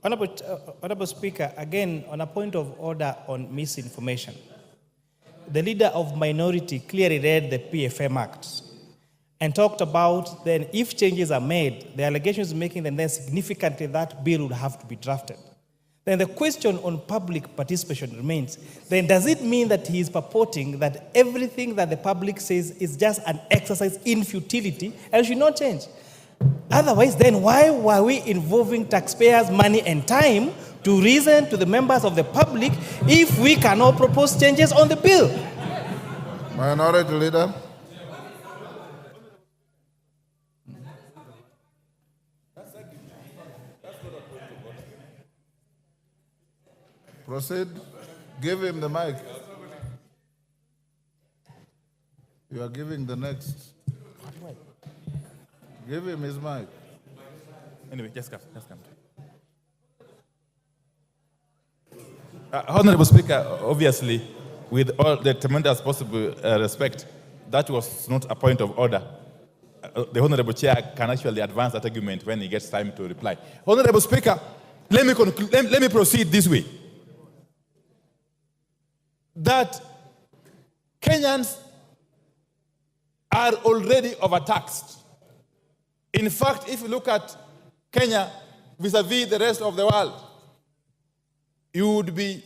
Honorable Speaker, again, on a point of order on misinformation, the leader of minority clearly read the PFM Act and talked about then if changes are made, the allegations making them then significantly that bill would have to be drafted. Then the question on public participation remains, then does it mean that he is purporting that everything that the public says is just an exercise in futility and should not change? Otherwise, then why were we involving taxpayers' money and time to reason to the members of the public if we cannot propose changes on the bill? Minority Leader. Proceed. Give him the mic. You are giving the next. Give him his mic. Anyway, just come. Honorable Speaker, obviously, with all the tremendous possible respect, that was not a point of order. The Honorable Chair can actually advance that argument when he gets time to reply. Honorable Speaker, let me proceed this way. That Kenyans are already overtaxed. In fact, if you look at Kenya vis-a-vis the rest of the world, you would be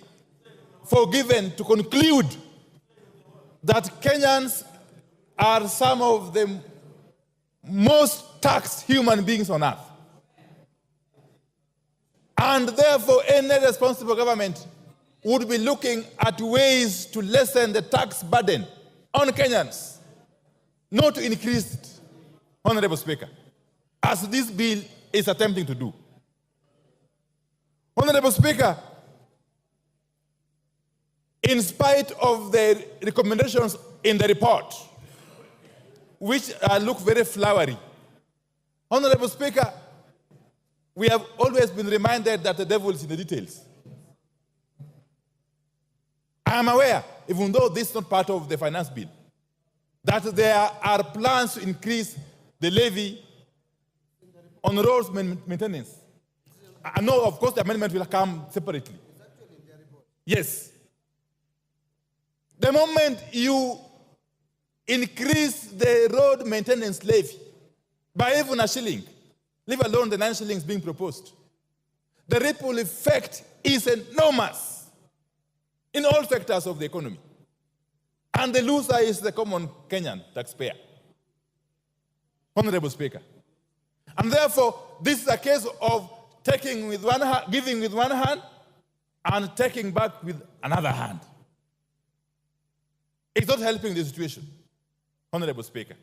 forgiven to conclude that Kenyans are some of the most taxed human beings on earth. And therefore, any responsible government would be looking at ways to lessen the tax burden on Kenyans, not to increase it, Honorable Speaker, as this bill is attempting to do. Honorable Speaker, in spite of the recommendations in the report, which look very flowery, Honorable Speaker, we have always been reminded that the devil is in the details. I am aware, even though this is not part of the finance bill, that there are plans to increase the levy on roads maintenance. I know, of course, the amendment will come separately. Yes. The moment you increase the road maintenance levy by even a shilling, leave alone the 9 shillings being proposed, the ripple effect is enormous in all sectors of the economy. And the loser is the common Kenyan taxpayer. Honorable Speaker. And therefore, this is a case of taking with one hand, giving with one hand, and taking back with another hand. It's not helping the situation, Honorable Speaker.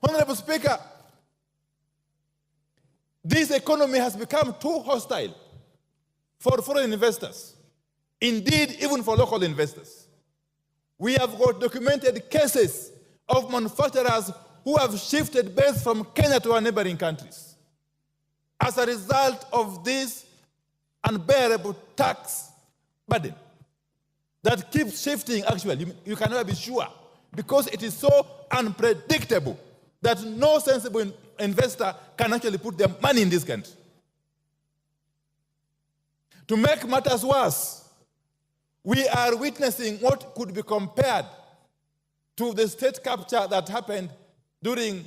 Honorable Speaker, this economy has become too hostile for foreign investors. Indeed, even for local investors. We have got documented cases of manufacturers who have shifted base from Kenya to our neighboring countries as a result of this unbearable tax burden that keeps shifting. Actually, you can never be sure because it is so unpredictable that no sensible investor can actually put their money in this country. To make matters worse, we are witnessing what could be compared to the state capture that happened during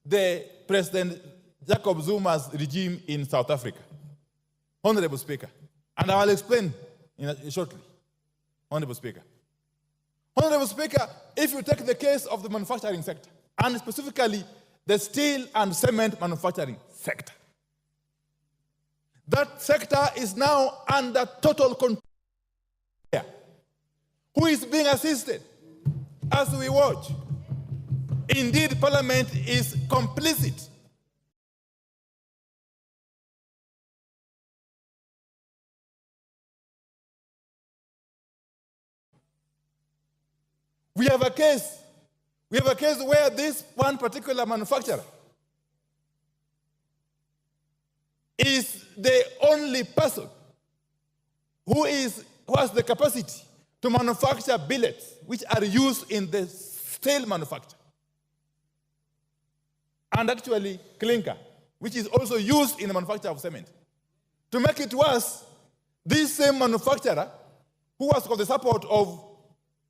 the President Jacob Zuma's regime in South Africa. Honorable Speaker, and I will explain shortly. Honorable Speaker. Honorable Speaker, if you take the case of the manufacturing sector, and specifically the steel and cement manufacturing sector, that sector is now under total control. Who is being assisted as we watch? Indeed, Parliament is complicit. We have a case where this one particular manufacturer is the only person who has the capacity to manufacture billets which are used in the steel manufacture. And actually clinker, which is also used in the manufacture of cement. To make it worse, this same manufacturer, who has got the support of